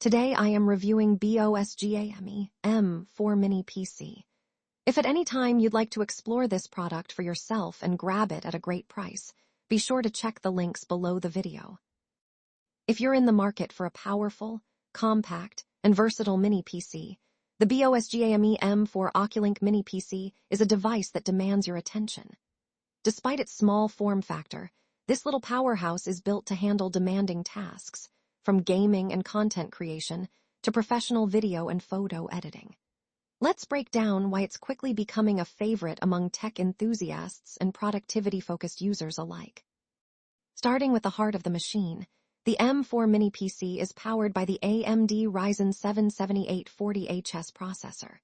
Today I am reviewing BOSGAME M4 Mini PC. If at any time you'd like to explore this product for yourself and grab it at a great price, be sure to check the links below the video. If you're in the market for a powerful, compact, and versatile mini PC, the BOSGAME M4 Oculink Mini PC is a device that demands your attention. Despite its small form factor, this little powerhouse is built to handle demanding tasks, from gaming and content creation to professional video and photo editing. Let's break down why it's quickly becoming a favorite among tech enthusiasts and productivity-focused users alike. Starting with the heart of the machine, the M4 Mini PC is powered by the AMD Ryzen 7 7840HS processor.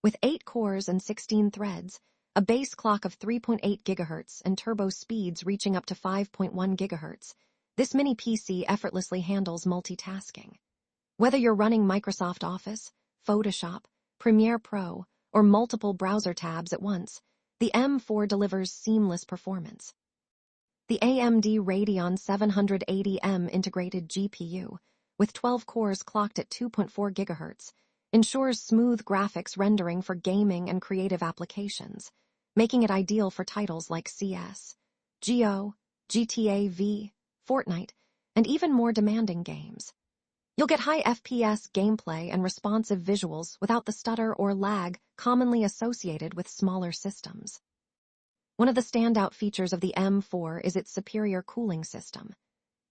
With 8 cores and 16 threads, a base clock of 3.8 GHz and turbo speeds reaching up to 5.1 GHz, this mini PC effortlessly handles multitasking. Whether you're running Microsoft Office, Photoshop, Premiere Pro, or multiple browser tabs at once, the M4 delivers seamless performance. The AMD Radeon 780M integrated GPU, with 12 cores clocked at 2.4 GHz, ensures smooth graphics rendering for gaming and creative applications, making it ideal for titles like CS, GO, GTA V, Fortnite, and even more demanding games. You'll get high FPS gameplay and responsive visuals without the stutter or lag commonly associated with smaller systems. One of the standout features of the M4 is its superior cooling system.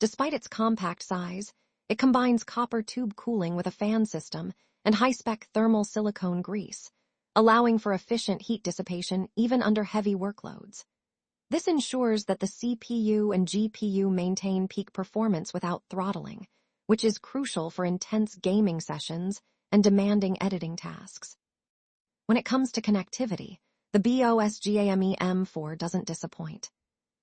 Despite its compact size, it combines copper tube cooling with a fan system and high-spec thermal silicone grease, allowing for efficient heat dissipation even under heavy workloads. This ensures that the CPU and GPU maintain peak performance without throttling, which is crucial for intense gaming sessions and demanding editing tasks. When it comes to connectivity, the BOSGAME M4 doesn't disappoint.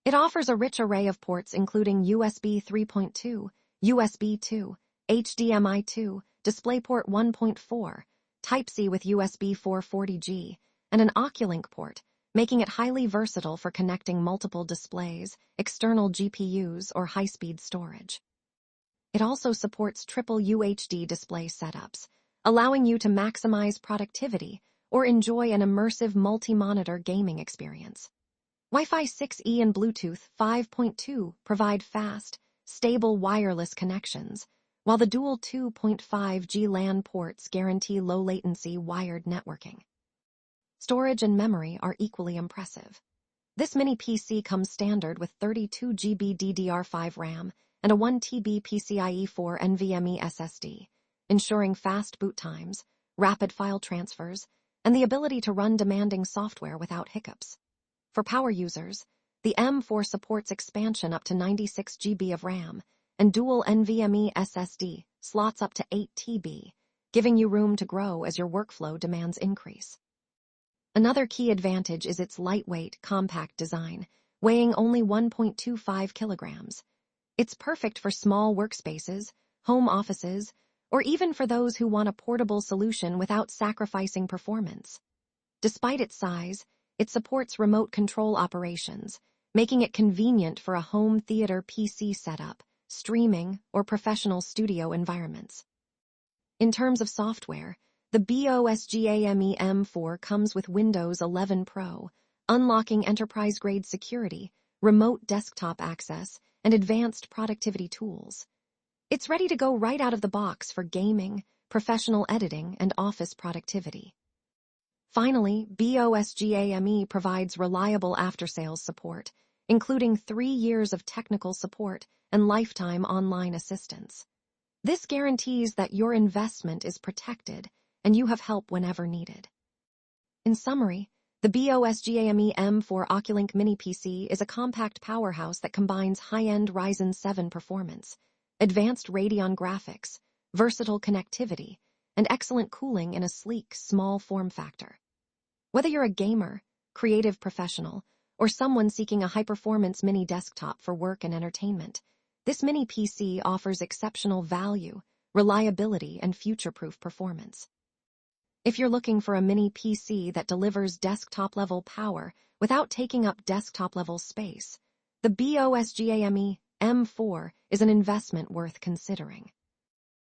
It offers a rich array of ports including USB 3.2, USB 2, HDMI 2, DisplayPort 1.4, Type-C with USB 440G, and an Oculink port, making it highly versatile for connecting multiple displays, external GPUs, or high-speed storage. It also supports triple UHD display setups, allowing you to maximize productivity or enjoy an immersive multi-monitor gaming experience. Wi-Fi 6E and Bluetooth 5.2 provide fast, stable wireless connections, while the dual 2.5G LAN ports guarantee low-latency wired networking. Storage and memory are equally impressive. This mini PC comes standard with 32GB DDR5 RAM and a 1TB PCIe 4 NVMe SSD, ensuring fast boot times, rapid file transfers, and the ability to run demanding software without hiccups. For power users, the M4 supports expansion up to 96GB of RAM and dual NVMe SSD slots up to 8TB, giving you room to grow as your workflow demands increase. Another key advantage is its lightweight, compact design, weighing only 1.25 kilograms. It's perfect for small workspaces, home offices, or even for those who want a portable solution without sacrificing performance. Despite its size, it supports remote control operations, making it convenient for a home theater PC setup, streaming, or professional studio environments. In terms of software, the BOSGAME M4 comes with Windows 11 Pro, unlocking enterprise-grade security, remote desktop access, and advanced productivity tools. It's ready to go right out of the box for gaming, professional editing, and office productivity. Finally, BOSGAME provides reliable after-sales support, including 3 years of technical support and lifetime online assistance. This guarantees that your investment is protected and you have help whenever needed. In summary, the BOSGAME M4 Oculink Mini PC is a compact powerhouse that combines high-end Ryzen 7 performance, advanced Radeon graphics, versatile connectivity, and excellent cooling in a sleek, small form factor. Whether you're a gamer, creative professional, or someone seeking a high-performance mini desktop for work and entertainment, this mini PC offers exceptional value, reliability, and future-proof performance. If you're looking for a mini PC that delivers desktop-level power without taking up desktop-level space, the BOSGAME M4 is an investment worth considering.